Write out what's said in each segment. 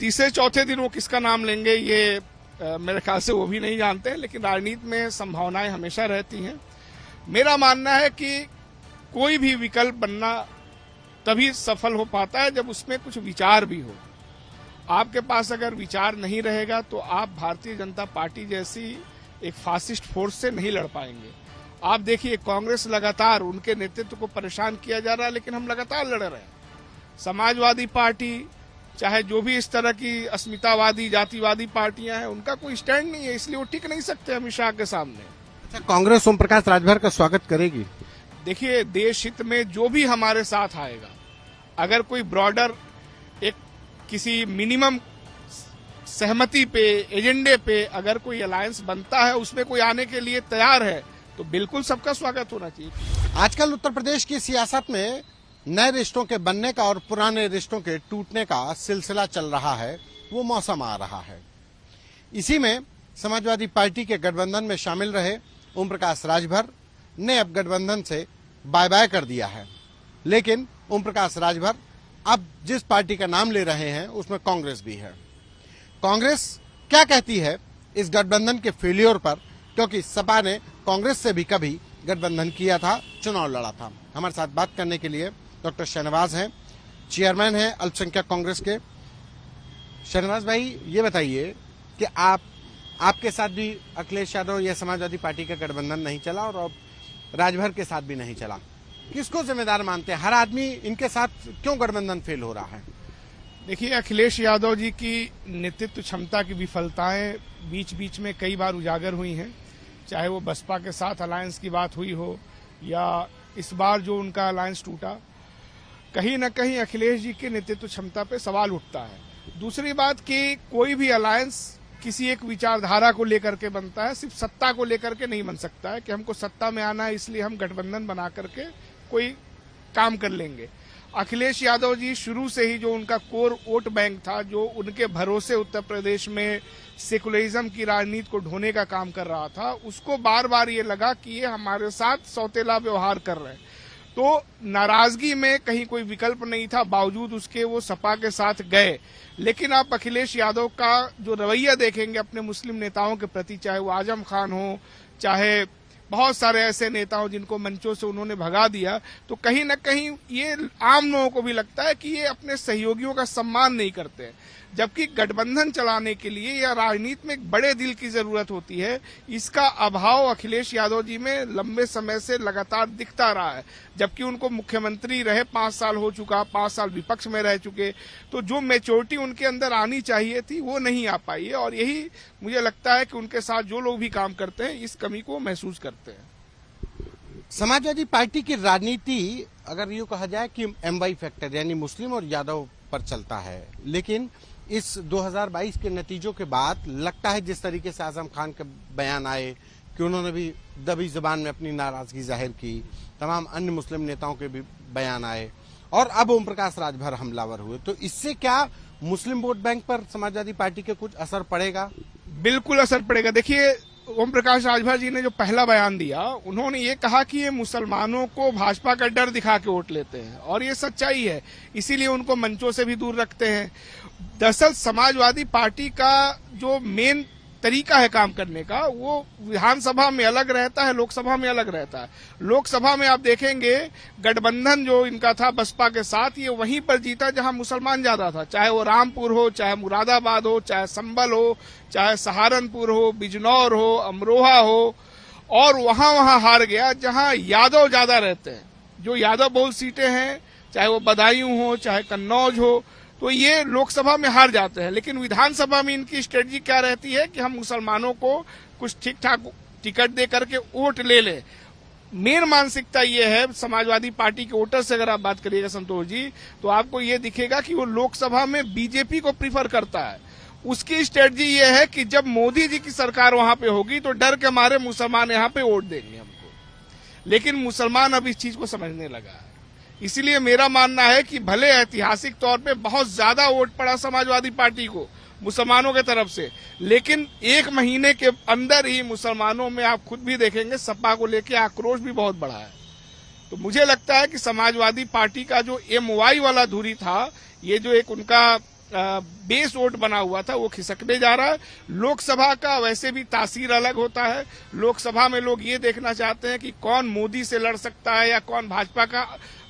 तीसरे चौथे दिन वो किसका नाम लेंगे ये मेरे ख्याल से वो भी नहीं जानते हैं, लेकिन राजनीति में संभावनाएं हमेशा रहती हैं। मेरा मानना है कि कोई भी विकल्प बनना तभी सफल हो पाता है जब उसमें कुछ विचार भी हो। आपके पास अगर विचार नहीं रहेगा तो आप भारतीय जनता पार्टी जैसी एक फासिस्ट फोर्स से नहीं लड़ पाएंगे। आप देखिए, कांग्रेस लगातार, उनके नेतृत्व को परेशान किया जा रहा है, लेकिन हम लगातार लड़ रहे हैं। समाजवादी पार्टी, चाहे जो भी इस तरह की अस्मितावादी जातिवादी पार्टियां हैं, उनका कोई स्टैंड नहीं है, इसलिए वो टिक नहीं सकते अमित शाह के सामने। अच्छा, कांग्रेस ओम प्रकाश राजभर का स्वागत करेगी? देखिए, देश हित में जो भी हमारे साथ आएगा, अगर कोई ब्रॉडर एक किसी मिनिमम सहमति पे, एजेंडे पे अगर कोई अलायंस बनता है, उसमें कोई आने के लिए तैयार है, तो बिल्कुल सबका स्वागत होना चाहिए। आजकल उत्तर प्रदेश की सियासत में नए रिश्तों के बनने का और पुराने रिश्तों के टूटने का सिलसिला चल रहा है, वो मौसम आ रहा है। इसी में समाजवादी पार्टी के गठबंधन में शामिल रहे ओम प्रकाश राजभर ने अब गठबंधन से बाय बाय कर दिया है। लेकिन ओम प्रकाश राजभर अब जिस पार्टी का नाम ले रहे हैं उसमें कांग्रेस भी है। कांग्रेस क्या कहती है इस गठबंधन के फेलियर पर, क्योंकि सपा ने कांग्रेस से भी कभी गठबंधन किया था, चुनाव लड़ा था। हमारे साथ बात करने के लिए डॉक्टर शहनवाज हैं, चेयरमैन हैं अल्पसंख्यक कांग्रेस के। शहनवाज भाई, ये बताइए कि आपके साथ भी अखिलेश यादव या समाजवादी पार्टी का गठबंधन नहीं चला और अब राजभर के साथ भी नहीं चला, किसको जिम्मेदार मानते हैं? हर आदमी इनके साथ क्यों गठबंधन फेल हो रहा है? देखिए, अखिलेश यादव जी की नेतृत्व क्षमता की विफलताएं बीच बीच में कई बार उजागर हुई हैं, चाहे वो बसपा के साथ अलायंस की बात हुई हो या इस बार जो उनका अलायंस टूटा। कहीं न कहीं अखिलेश जी के नेतृत्व क्षमता पे सवाल उठता है। दूसरी बात कि कोई भी अलायंस किसी एक विचारधारा को लेकर के बनता है, सिर्फ सत्ता को लेकर के नहीं बन सकता है कि हमको सत्ता में आना है इसलिए हम गठबंधन बना करके कोई काम कर लेंगे। अखिलेश यादव जी शुरू से ही जो उनका कोर वोट बैंक था, जो उनके भरोसे उत्तर प्रदेश में सेकुलरिज्म की राजनीति को ढोने का काम कर रहा था, उसको बार बार ये लगा कि ये हमारे साथ सौतेला व्यवहार कर रहे हैं। तो नाराजगी में कहीं कोई विकल्प नहीं था, बावजूद उसके वो सपा के साथ गए। लेकिन आप अखिलेश यादव का जो रवैया देखेंगे अपने मुस्लिम नेताओं के प्रति, चाहे वो आजम खान हो, चाहे बहुत सारे ऐसे नेता हो जिनको मंचों से उन्होंने भगा दिया, तो कहीं न कहीं ये आम लोगों को भी लगता है कि ये अपने सहयोगियों का सम्मान नहीं करते हैं। जबकि गठबंधन चलाने के लिए या राजनीति में एक बड़े दिल की जरूरत होती है, इसका अभाव अखिलेश यादव जी में लंबे समय से लगातार दिखता रहा है। जबकि उनको मुख्यमंत्री रहे 5 साल हो चुका, 5 साल विपक्ष में रह चुके, तो जो मैच्योरिटी उनके अंदर आनी चाहिए थी वो नहीं आ पाई है। और यही मुझे लगता है कि उनके साथ जो लोग भी काम करते हैं इस कमी को महसूस करते हैं। समाजवादी पार्टी की राजनीति अगर यूं कहा जाए कि MY फैक्टर यानी मुस्लिम और यादव पर चलता है, लेकिन इस 2022 के नतीजों के बाद लगता है जिस तरीके से आजम खान के बयान आए कि उन्होंने भी दबी जुबान में अपनी नाराजगी जाहिर की, तमाम अन्य मुस्लिम नेताओं के भी बयान आए और अब ओम प्रकाश राजभर हमलावर हुए, तो इससे क्या मुस्लिम वोट बैंक पर समाजवादी पार्टी के कुछ असर पड़ेगा? बिल्कुल असर पड़ेगा। देखिए, ओम प्रकाश राजभर जी ने जो पहला बयान दिया, उन्होंने ये कहा कि ये मुसलमानों को भाजपा का डर दिखा के वोट लेते हैं, और ये सच्चाई है, इसीलिए उनको मंचों से भी दूर रखते हैं। दरअसल समाजवादी पार्टी का जो मेन तरीका है काम करने का, वो विधानसभा में अलग रहता है, लोकसभा में अलग रहता है। लोकसभा में आप देखेंगे गठबंधन जो इनका था बसपा के साथ, ये वहीं पर जीता जहां मुसलमान ज्यादा था, चाहे वो रामपुर हो, चाहे मुरादाबाद हो, चाहे संभल हो, चाहे सहारनपुर हो, बिजनौर हो, अमरोहा हो, और वहां हार गया जहां यादव ज्यादा रहते हैं। जो यादव बहुल सीटें हैं, चाहे वो बदायूं हो, चाहे कन्नौज हो, तो ये लोकसभा में हार जाते हैं। लेकिन विधानसभा में इनकी स्ट्रेटजी क्या रहती है कि हम मुसलमानों को कुछ ठीक ठाक टिकट दे करके वोट ले ले। मेन मानसिकता ये है समाजवादी पार्टी के वोटर से अगर आप बात करिएगा संतोष जी, तो आपको ये दिखेगा कि वो लोकसभा में बीजेपी को प्रीफर करता है। उसकी स्ट्रेटजी ये है कि जब मोदी जी की सरकार वहां पे होगी तो डर के मारे मुसलमान यहाँ पे वोट देंगे हमको। लेकिन मुसलमान अब इस चीज को समझने लगा है, इसलिए मेरा मानना है कि भले ऐतिहासिक तौर पे बहुत ज्यादा वोट पड़ा समाजवादी पार्टी को मुसलमानों की तरफ से, लेकिन 1 महीने के अंदर ही मुसलमानों में आप खुद भी देखेंगे सपा को लेके आक्रोश भी बहुत बढ़ा है। तो मुझे लगता है कि समाजवादी पार्टी का जो MY वाला धुरी था, ये जो एक उनका बेस वोट बना हुआ था वो खिसकने जा रहा है। लोकसभा का वैसे भी तासीर अलग होता है। लोकसभा में लोग ये देखना चाहते हैं कि कौन मोदी से लड़ सकता है या कौन भाजपा का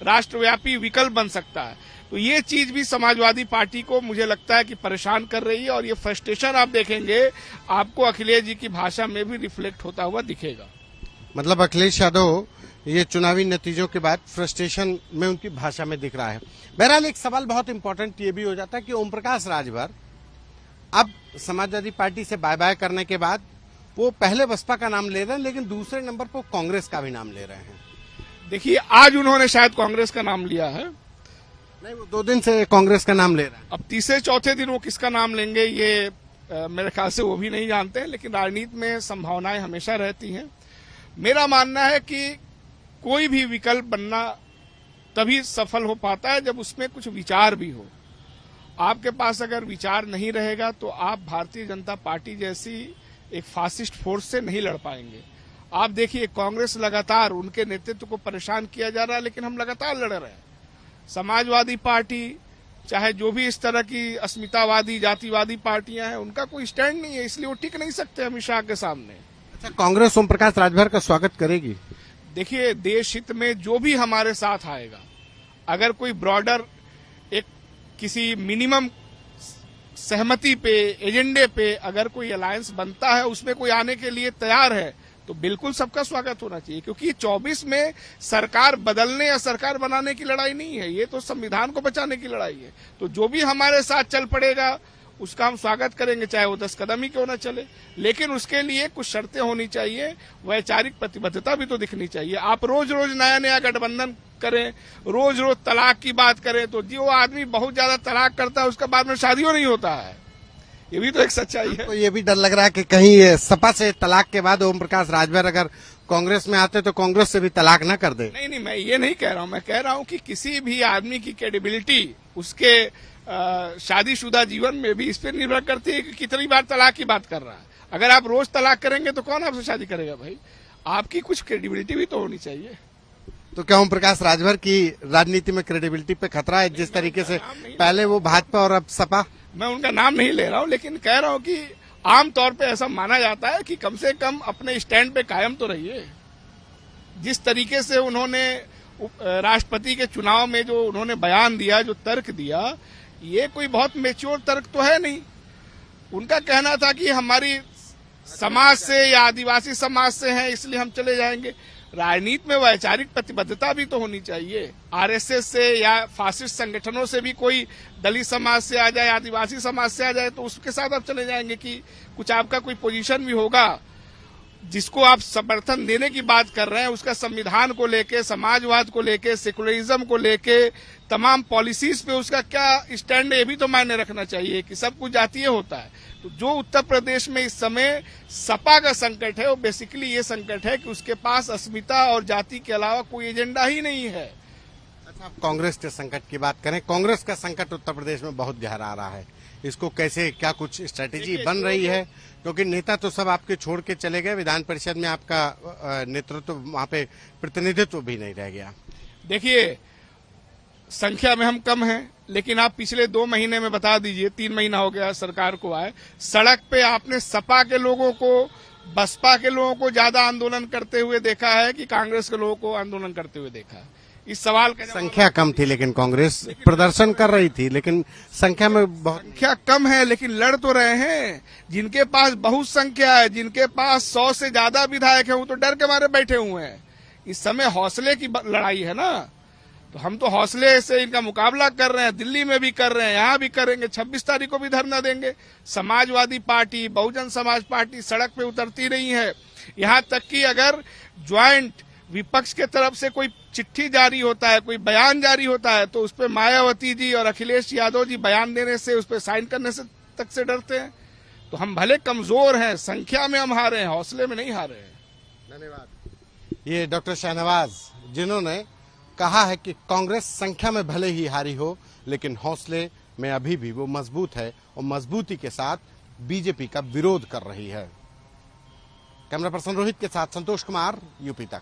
राष्ट्रव्यापी विकल्प बन सकता है। तो ये चीज भी समाजवादी पार्टी को मुझे लगता है कि परेशान कर रही है, और ये फ्रस्ट्रेशन आप देखेंगे आपको अखिलेश जी की भाषा में भी रिफ्लेक्ट होता हुआ दिखेगा। मतलब अखिलेश यादव ये चुनावी नतीजों के बाद फ्रस्ट्रेशन में उनकी भाषा में दिख रहा है। बहरहाल एक सवाल बहुत इंपॉर्टेंट ये भी हो जाता है कि ओम प्रकाश राजभर अब समाजवादी पार्टी से बाय बाय करने के बाद वो पहले बसपा का नाम ले रहे हैं, लेकिन दूसरे नंबर पर कांग्रेस का भी नाम ले रहे हैं। देखिए, आज उन्होंने शायद कांग्रेस का नाम लिया है। नहीं, वो 2 दिन से कांग्रेस का नाम ले रहे हैं। अब तीसरे चौथे दिन वो किसका नाम लेंगे ये मेरे ख्याल से वो भी नहीं जानते हैं, लेकिन राजनीति में संभावनाएं हमेशा रहती हैं। मेरा मानना है कि कोई भी विकल्प बनना तभी सफल हो पाता है जब उसमें कुछ विचार भी हो। आपके पास अगर विचार नहीं रहेगा तो आप भारतीय जनता पार्टी जैसी एक फासिस्ट फोर्स से नहीं लड़ पाएंगे। आप देखिए, कांग्रेस लगातार उनके नेतृत्व को परेशान किया जा रहा है, लेकिन हम लगातार लड़ रहे हैं। समाजवादी पार्टी, चाहे जो भी इस तरह की अस्मितावादी जातिवादी पार्टियां हैं, उनका कोई स्टैंड नहीं है, इसलिए वो टिक नहीं सकते अमित शाह के सामने। अच्छा, कांग्रेस ओम प्रकाश राजभर का स्वागत करेगी? देखिए, देश हित में जो भी हमारे साथ आएगा, अगर कोई ब्रॉडर एक किसी मिनिमम सहमति पे, एजेंडे पे अगर कोई अलायंस बनता है, उसमें कोई आने के लिए तैयार है, तो बिल्कुल सबका स्वागत होना चाहिए। क्योंकि 24 में सरकार बदलने या सरकार बनाने की लड़ाई नहीं है, ये तो संविधान को बचाने की लड़ाई है। तो जो भी हमारे साथ चल पड़ेगा उसका हम स्वागत करेंगे, चाहे वो 10 कदम ही क्यों न चले। लेकिन उसके लिए कुछ शर्तें होनी चाहिए, वैचारिक प्रतिबद्धता भी तो दिखनी चाहिए। आप रोज रोज नया नया गठबंधन करें, रोज रोज तलाक की बात करें, तो जो आदमी बहुत ज्यादा तलाक करता है उसका बाद में शादियों नहीं होता है। ये भी तो एक सच्चाई है। तो ये भी डर लग रहा है कि कहीं सपा से तलाक के बाद ओम प्रकाश राजभर अगर कांग्रेस में आते तो कांग्रेस से भी तलाक ना कर दे। नहीं, मैं ये नहीं कह रहा हूं। मैं कह रहा हूं कि किसी भी आदमी की क्रेडिबिलिटी उसके शादीशुदा जीवन में भी इस पर निर्भर करती है कि कितनी बार तलाक की बात कर रहा है। अगर आप रोज तलाक करेंगे तो कौन आपसे शादी करेगा भाई? आपकी कुछ क्रेडिबिलिटी भी तो होनी चाहिए। तो क्या ओम प्रकाश राजभर की राजनीति में क्रेडिबिलिटी पे खतरा है? जिस तरीके से पहले वो भाजपा और अब सपा। मैं उनका नाम नहीं ले रहा हूं, लेकिन कह रहा हूं कि आमतौर पे ऐसा माना जाता है कि कम से कम अपने स्टैंड पे कायम तो रहिए। जिस तरीके से उन्होंने राष्ट्रपति के चुनाव में जो उन्होंने बयान दिया, जो तर्क दिया, ये कोई बहुत मैच्योर तर्क तो है नहीं। उनका कहना था कि हमारी समाज से या आदिवासी समाज से हैं, इसलिए हम चले जाएंगे। राजनीति में वैचारिक प्रतिबद्धता भी तो होनी चाहिए। आरएसएस से या फासिस्ट संगठनों से भी कोई दलित समाज से आ जाए, आदिवासी समाज से आ जाए, तो उसके साथ आप चले जाएंगे कि कुछ आपका कोई पोजीशन भी होगा। जिसको आप समर्थन देने की बात कर रहे हैं, उसका संविधान को लेके, समाजवाद को लेके, सेकुलरिज्म को लेके, तमाम पॉलिसीज पे उसका क्या स्टैंड है, ये भी तो मायने रखना चाहिए कि सब कुछ जातीय होता है। तो जो उत्तर प्रदेश में इस समय सपा का संकट है, वो बेसिकली ये संकट है कि उसके पास अस्मिता और जाति के अलावा कोई एजेंडा ही नहीं है। अच्छा, आप कांग्रेस के संकट की बात करें। कांग्रेस का संकट उत्तर प्रदेश में बहुत गहरा आ रहा है। इसको कैसे, क्या कुछ स्ट्रेटेजी बन रही है? क्योंकि नेता तो सब आपके छोड़ के चले गए, विधान परिषद में आपका नेतृत्व, वहां पे प्रतिनिधित्व भी नहीं रह गया। देखिए, संख्या में हम कम हैं, लेकिन आप पिछले 2 महीने में बता दीजिए, 3 महीना हो गया सरकार को आए, सड़क पे आपने सपा के लोगों को, बसपा के लोगों को ज्यादा आंदोलन करते हुए देखा है कि कांग्रेस के लोगों को आंदोलन करते हुए देखा है? इस सवाल का संख्या कम थी, लेकिन कांग्रेस प्रदर्शन कर रही थी, लेकिन संख्या में बहुत संख्या कम है, लेकिन लड़ तो रहे हैं। जिनके पास बहुत संख्या है, जिनके पास 100 से ज्यादा विधायक है, वो तो डर के मारे बैठे हुए हैं। इस समय हौसले की लड़ाई है ना, तो हम तो हौसले से इनका मुकाबला कर रहे हैं। दिल्ली में भी कर रहे हैं, यहाँ भी करेंगे, 26 तारीख को भी धरना देंगे। समाजवादी पार्टी, बहुजन समाज पार्टी सड़क पे उतरती नहीं है। यहाँ तक कि अगर ज्वाइंट विपक्ष के तरफ से कोई चिट्ठी जारी होता है, कोई बयान जारी होता है, तो उस पर मायावती जी और अखिलेश यादव जी बयान देने से, उस पर साइन करने से तक से डरते हैं। तो हम भले कमजोर हैं, संख्या में हम हारे हैं, हौसले में नहीं हारे हैं। धन्यवाद। ये डॉक्टर शाहनवाज, जिन्होंने कहा है कि कांग्रेस संख्या में भले ही हारी हो, लेकिन हौसले में अभी भी वो मजबूत है और मजबूती के साथ बीजेपी का विरोध कर रही है। कैमरा पर्सन रोहित के साथ संतोष कुमार, यूपी तक।